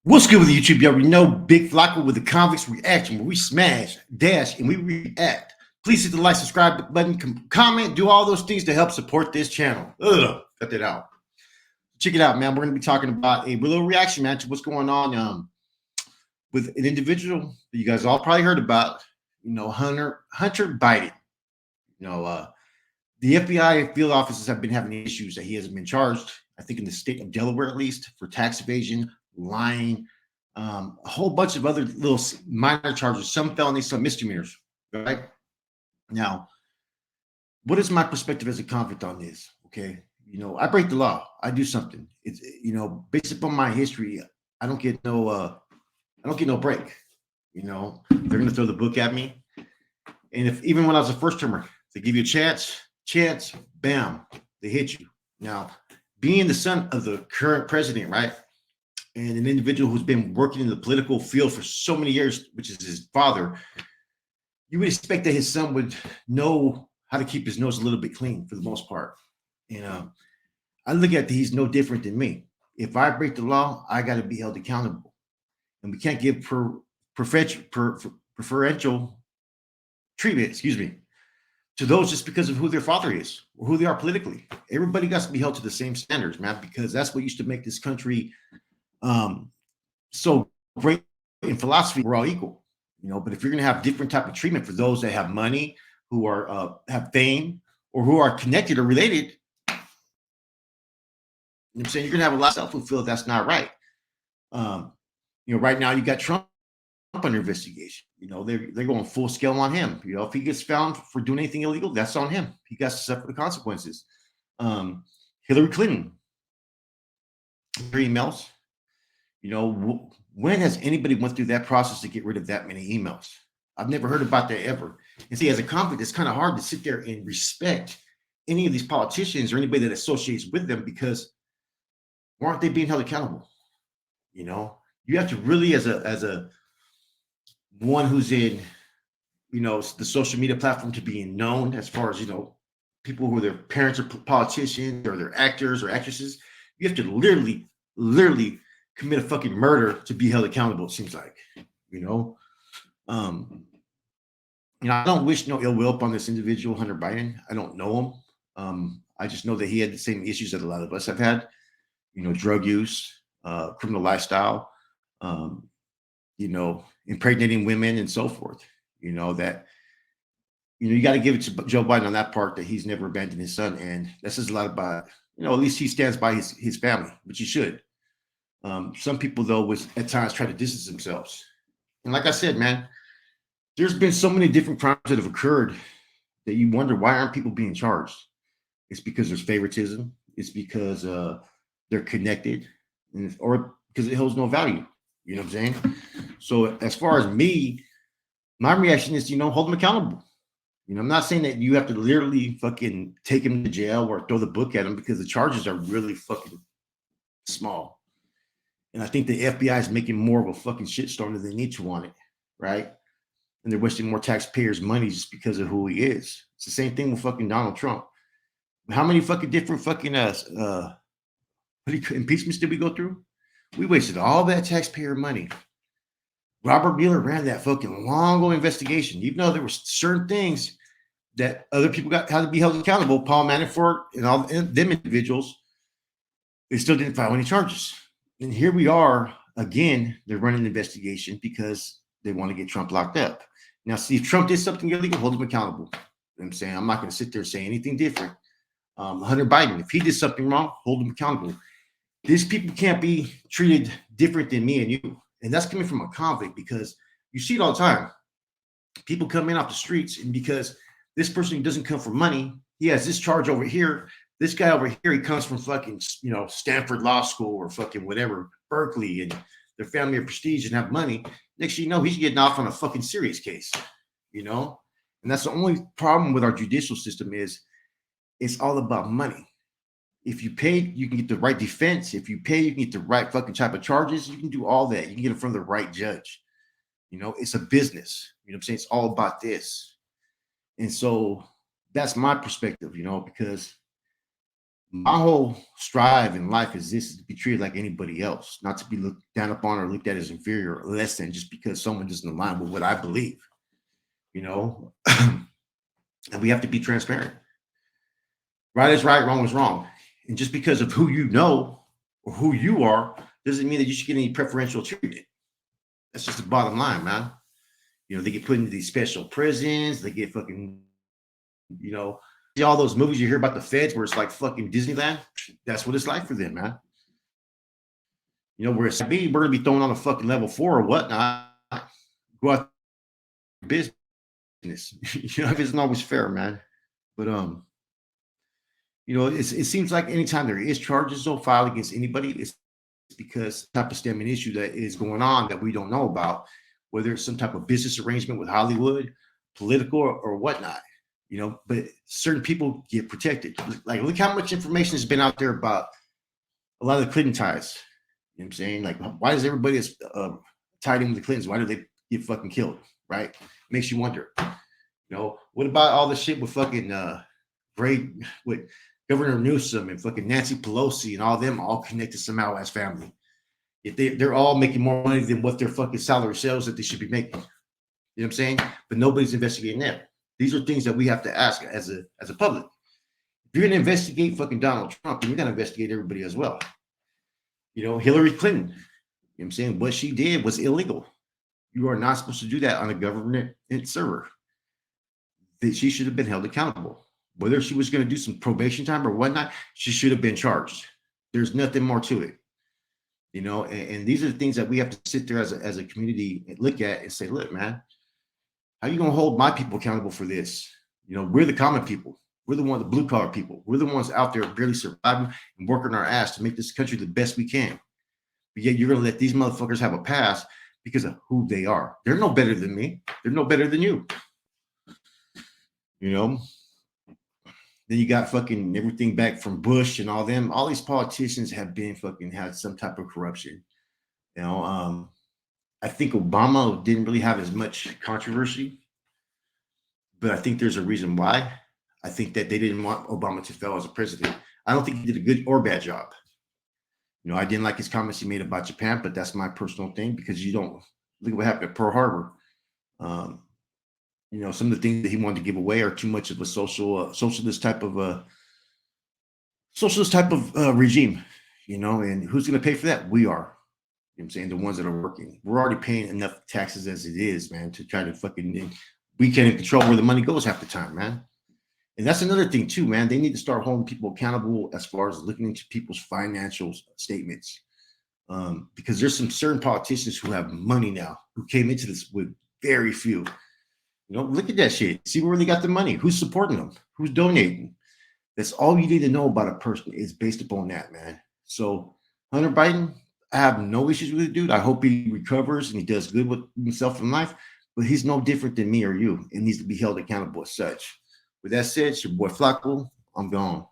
What's good with YouTube? You already know Big Flocko with the Convicts reaction, where we smash, dash, and we react. Please hit the like, subscribe button, comment, do all those things to help support this channel. Cut that out. Check it out, man. We're going to be talking about a little reaction, man, to what's going on with an individual that you guys all probably heard about. Hunter Biden. The FBI field officers have been having issues that he hasn't been charged. I think in the state of Delaware, at least, for tax evasion, lying, a whole bunch of other little minor charges, some felonies, some misdemeanors. Right now, what is my perspective as a convict on this? Okay, I break the law. I do something. It's based upon my history, I don't get no break. They're gonna throw the book at me, and if even when I was a first termer, they give you a chance, bam, they hit you. Now, being the son of the current president, right, and an individual who's been working in the political field for so many years, which is his father, you would expect that his son would know how to keep his nose a little bit clean for the most part. And I look at that he's no different than me. If I break the law, I got to be held accountable, and we can't give preferential treatment, to those just because of who their father is or who they are politically. Everybody got to be held to the same standards, man, because that's what used to make this country so great in philosophy. We're all equal, but if you're going to have different type of treatment for those that have money, who are have fame, or who are connected or related, I'm saying you're going to have a lot of self who feel that's not right. Right now you got Trump under investigation. They're going full scale on him. If he gets found for doing anything illegal, that's on him. He got to suffer the consequences. Hillary Clinton, her emails. When has anybody went through that process to get rid of that many emails? I've never heard about that ever. And see, as a convict, it's kind of hard to sit there and respect any of these politicians or anybody that associates with them, because why aren't they being held accountable? You have to really, as a one who's in, the social media platform, to being known as far as, people who their parents are politicians or they're actors or actresses, you have to literally commit a fucking murder to be held accountable, it seems like. I don't wish no ill will upon this individual, Hunter Biden. I don't know him. I just know that he had the same issues that a lot of us have had, drug use, criminal lifestyle, impregnating women and so forth. You got to give it to Joe Biden on that part, that he's never abandoned his son. And that says a lot about, at least he stands by his family, which he should. Some people, though, was at times try to distance themselves. And like I said, man, there's been so many different crimes that have occurred that you wonder, why aren't people being charged? It's because there's favoritism. It's because they're connected, or because it holds no value. You know what I'm saying? So as far as me, my reaction is, hold them accountable. I'm not saying that you have to literally fucking take him to jail or throw the book at him, because the charges are really fucking small. And I think the FBI is making more of a fucking shitstorm than they need to on it, right? And they're wasting more taxpayers' money just because of who he is. It's the same thing with fucking Donald Trump. How many fucking different fucking impeachments did we go through? We wasted all that taxpayer money. Robert Mueller ran that fucking long investigation, even though there were certain things that other people had to be held accountable. Paul Manafort and all them individuals, they still didn't file any charges. And here we are again. They're running an investigation because they want to get Trump locked up. Now, see, if Trump did something illegal, hold him accountable. You know what I'm saying? I'm not going to sit there and say anything different. Hunter Biden, if he did something wrong, hold him accountable. These people can't be treated different than me and you. And that's coming from a convict, because you see it all the time. People come in off the streets, and because this person doesn't come for money, he has this charge over here. This guy over here, he comes from fucking, Stanford Law School or fucking whatever, Berkeley, and their family of prestige and have money. Next thing you know, he's getting off on a fucking serious case, And that's the only problem with our judicial system, is it's all about money. If you pay, you can get the right defense. If you pay, you can get the right fucking type of charges. You can do all that. You can get it from the right judge. It's a business. I'm saying? It's all about this. And so that's my perspective, because my whole strive in life is this: is to be treated like anybody else, not to be looked down upon or looked at as inferior or less than just because someone doesn't align with what I believe. You know, and we have to be transparent. Right is right, wrong is wrong. And just because of who you know or who you are doesn't mean that you should get any preferential treatment. That's just the bottom line, man. You know, they get put into these special prisons. They get fucking, you know, all those movies you hear about the feds where it's like fucking Disneyland. That's what it's like for them, man. You know, where it's be, we're gonna be thrown on a fucking level 4 or whatnot. Go out business. You know, it isn't always fair, man. But you know, it seems like anytime there is charges though filed against anybody, it's because type of stemming issue that is going on that we don't know about, whether it's some type of business arrangement with Hollywood, political or whatnot. You know, but certain people get protected. Like, look how much information has been out there about a lot of the Clinton ties. You know what I'm saying? Like, why does everybody that's tied in with the Clintons, why do they get fucking killed? Right? Makes you wonder. You know, what about all the shit with fucking great with Governor Newsom and fucking Nancy Pelosi and all them all connected somehow as family? If they're all making more money than what their fucking salary sales that they should be making. You know what I'm saying? But nobody's investigating that. These are things that we have to ask as a public. If you're gonna investigate fucking Donald Trump, then you're gonna investigate everybody as well. You know, Hillary Clinton. You know what I'm saying? What she did was illegal. You are not supposed to do that on a government server. That she should have been held accountable. Whether she was going to do some probation time or whatnot, she should have been charged. There's nothing more to it. You know, and these are the things that we have to sit there as a community and look at and say, look, man, how are you going to hold my people accountable for this? You know, we're the common people. We're the ones, the blue collar people. We're the ones out there barely surviving and working our ass to make this country the best we can. But yet you're going to let these motherfuckers have a pass because of who they are. They're no better than me. They're no better than you. You know, then you got fucking everything back from Bush and all them. All these politicians have been fucking had some type of corruption. You know, I think Obama didn't really have as much controversy, but I think there's a reason why. I think that they didn't want Obama to fail as a president. I don't think he did a good or bad job. You know, I didn't like his comments he made about Japan, but that's my personal thing because you don't look at what happened at Pearl Harbor. You know, some of the things that he wanted to give away are too much of a socialist type of regime, you know, and who's going to pay for that? We are. You know what I'm saying? The ones that are working. We're already paying enough taxes as it is, man, to try to fucking, we can't control where the money goes half the time, man. And that's another thing too, man. They need to start holding people accountable as far as looking into people's financial statements. Because there's some certain politicians who have money now who came into this with very few. You know, look at that shit. See where they got the money. Who's supporting them? Who's donating? That's all you need to know about a person is based upon that, man. So Hunter Biden, I have no issues with the dude. I hope he recovers and he does good with himself in life. But he's no different than me or you. It needs to be held accountable as such. With that said, it's your boy Flacco. I'm gone.